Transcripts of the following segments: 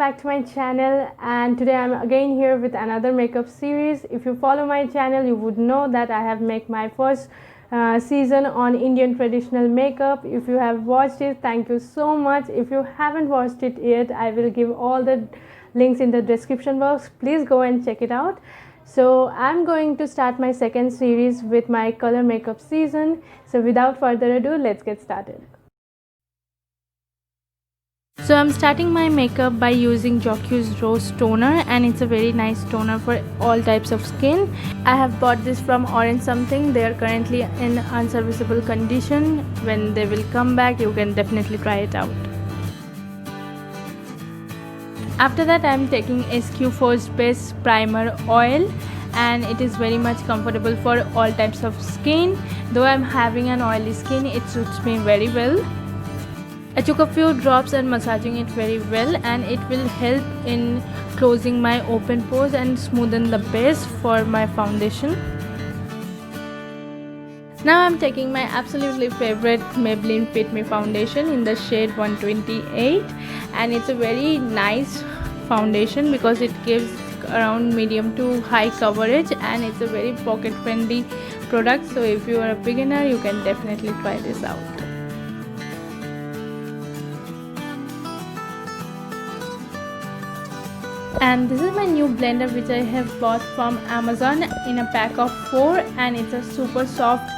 back to my channel, and today I'm again here with another makeup series. If you follow my channel, you would know that I have made my first season on Indian traditional makeup. If you have watched it, thank you so much. If you haven't watched it yet, I will give all the links in the description box. Please go and check it out. So I'm going to start my second series with my color makeup season. So without further ado, let's get started. So I'm starting my makeup by using Jocu's Rose Toner, and it's a very nice toner for all types of skin. I have bought this from Orange Something. They are currently in unserviceable condition. When they will come back, you can definitely try it out. After that, I'm taking SQ4's Best Primer Oil, and it is very much comfortable for all types of skin. Though I'm having an oily skin, it suits me very well. I took a few drops and massaging it very well, and it will help in closing my open pores and smoothen the base for my foundation. Now I'm taking my absolutely favorite Maybelline Fit Me foundation in the shade 128, and it's a very nice foundation because it gives around medium to high coverage, and it's a very pocket friendly product. So if you are a beginner, you can definitely try this out. And this is my new blender which I have bought from Amazon in a pack of 4, and it's a super soft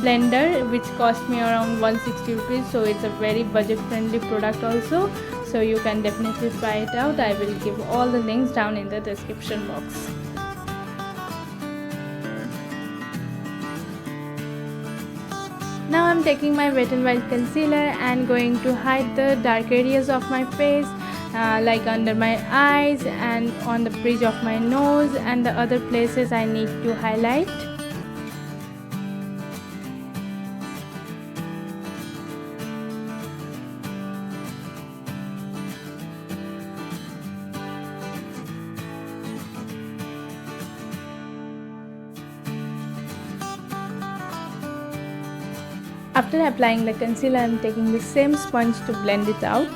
blender which cost me around 160 rupees. So it's a very budget friendly product also, so you can definitely try it out. I will give all the links down in the description box. Now I'm taking my Wet n Wild concealer and going to hide the dark areas of my face, like under my eyes and on the bridge of my nose and the other places I need to highlight. After applying the concealer, I am taking the same sponge to blend it out.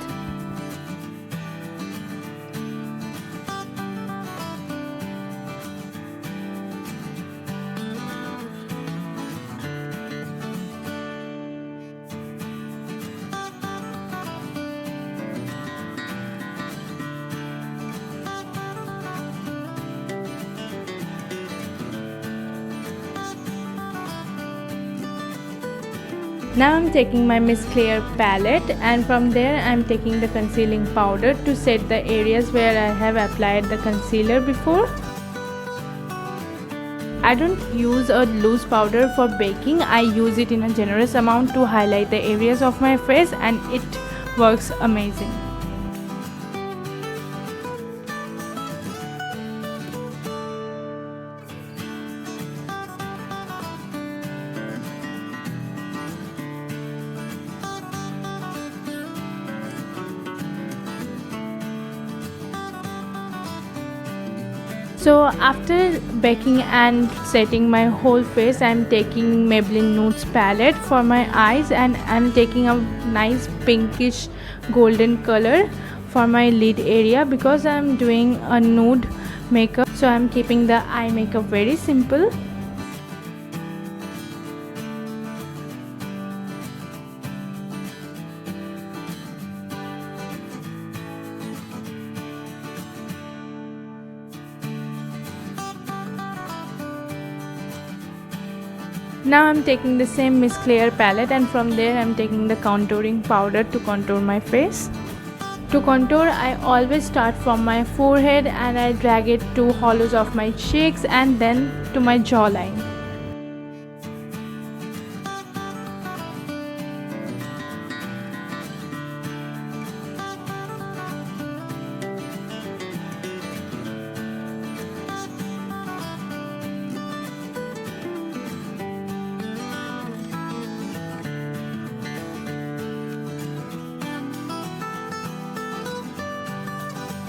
Now I'm taking my Miss Claire palette, and from there I'm taking the concealing powder to set the areas where I have applied the concealer before. I don't use a loose powder for baking. I use it in a generous amount to highlight the areas of my face, and it works amazing. So after baking and setting my whole face, I'm taking Maybelline Nudes palette for my eyes, and I'm taking a nice pinkish golden color for my lid area because I'm doing a nude makeup. So I'm keeping the eye makeup very simple. Now I'm taking the same Miss Claire palette, and from there I'm taking the contouring powder to contour my face. To contour, I always start from my forehead and I drag it to hollows of my cheeks and then to my jawline.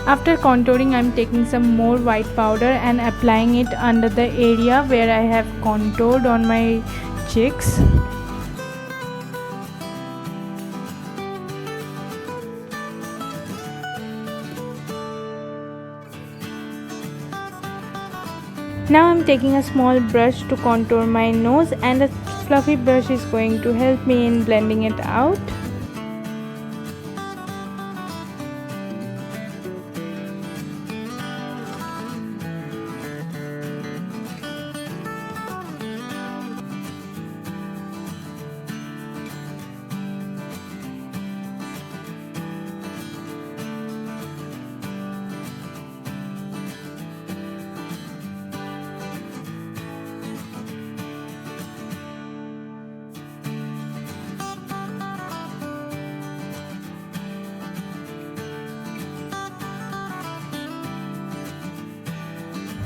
After contouring, I am taking some more white powder and applying it under the area where I have contoured on my cheeks. Now I'm taking a small brush to contour my nose, and a fluffy brush is going to help me in blending it out.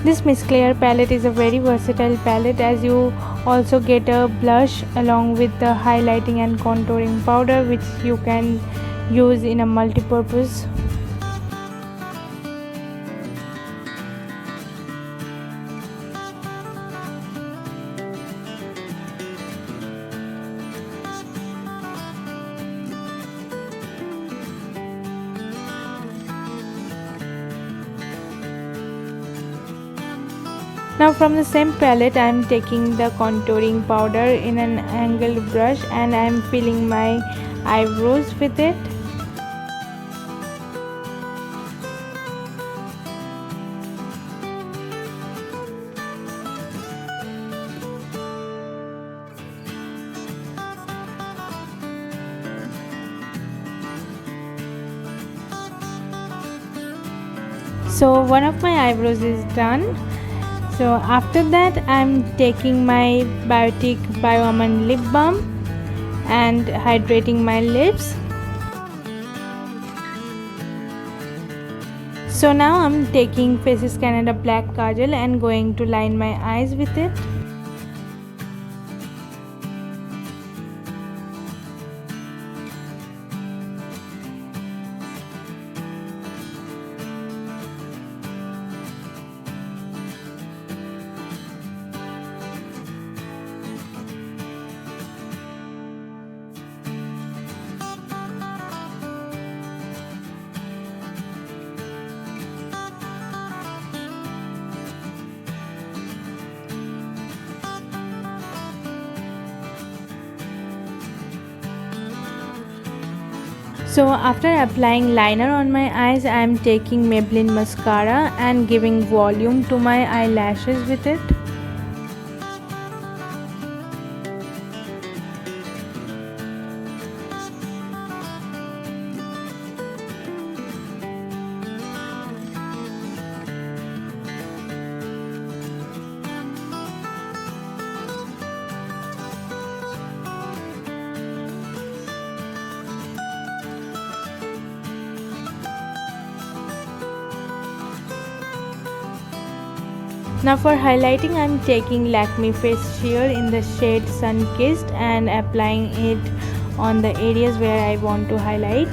This Miss Claire palette is a very versatile palette, as you also get a blush along with the highlighting and contouring powder, which you can use in a multi-purpose. Now from the same palette I am taking the contouring powder in an angled brush, and I am filling my eyebrows with it. So one of my eyebrows is done. So after that I'm taking my Biotique Bio Almond lip balm and hydrating my lips. So now I'm taking Faces Canada black kajal and going to line my eyes with it. So after applying liner on my eyes, I am taking Maybelline mascara and giving volume to my eyelashes with it. Now for highlighting, I am taking Lakme Face Sheer in the shade Sun Kissed and applying it on the areas where I want to highlight.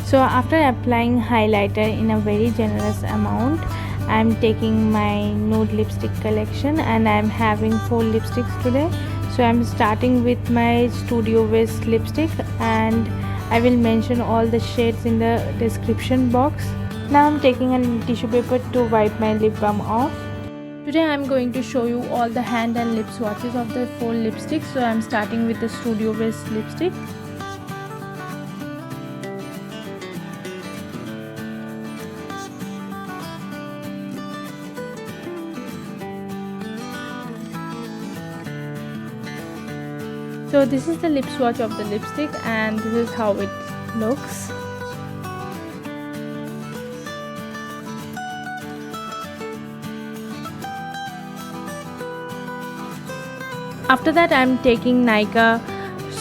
So after applying highlighter in a very generous amount, I am taking my nude lipstick collection and I am having 4 lipsticks today. So I am starting with my Studio West lipstick, and I will mention all the shades in the description box. Now I am taking a tissue paper to wipe my lip balm off. Today I am going to show you all the hand and lip swatches of the 4 lipsticks. So I am starting with the Studio West lipstick. So this is the lip swatch of the lipstick, and this is how it looks. After that I am taking Nykaa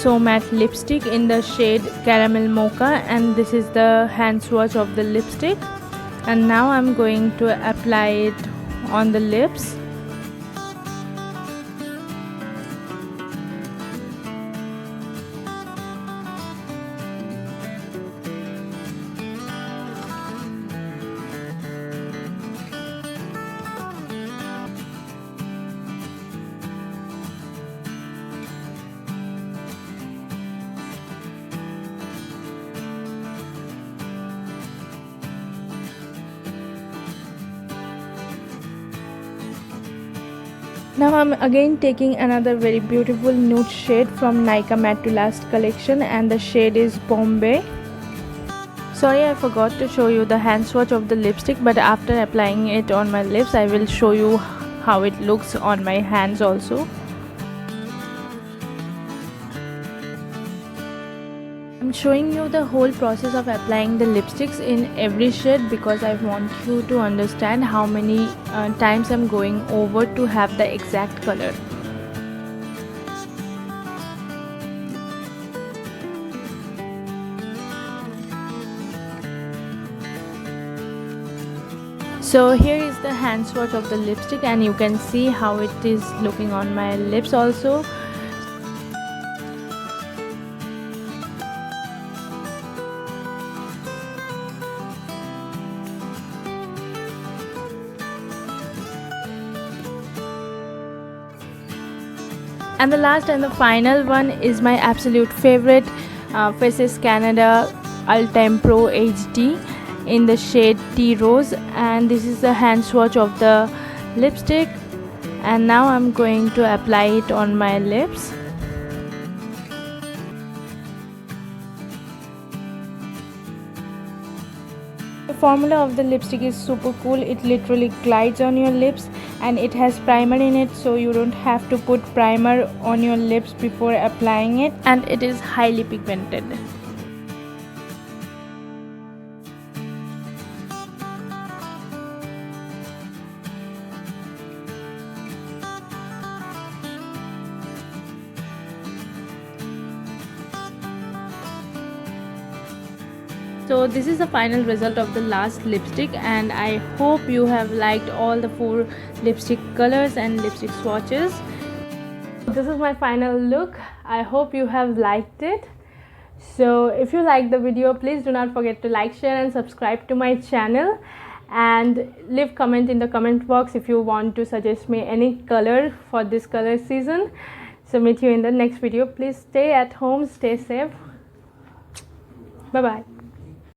So Matte lipstick in the shade Caramel Mocha, and this is the hand swatch of the lipstick. And now I am going to apply it on the lips. Now I'm again taking another very beautiful nude shade from Nykaa Matte to Last collection, and the shade is Bombay. Sorry, I forgot to show you the hand swatch of the lipstick, but after applying it on my lips I will show you how it looks on my hands also. I'm showing you the whole process of applying the lipsticks in every shade because I want you to understand how many times I'm going over to have the exact color. So here is the hand swatch of the lipstick, and you can see how it is looking on my lips also. And the last and the final one is my absolute favorite, Faces Canada Ultime Pro HD in the shade Tea Rose, and this is the hand swatch of the lipstick, and now I'm going to apply it on my lips. The formula of the lipstick is super cool. It literally glides on your lips, and it has primer in it, so you don't have to put primer on your lips before applying it, and it is highly pigmented. So this is the final result of the last lipstick, and I hope you have liked all the 4 lipstick colors and lipstick swatches. This is my final look. I hope you have liked it. So if you like the video, please do not forget to like, share and subscribe to my channel, and leave comment in the comment box if you want to suggest me any color for this color season. So meet you in the next video. Please stay at home, stay safe. Bye bye.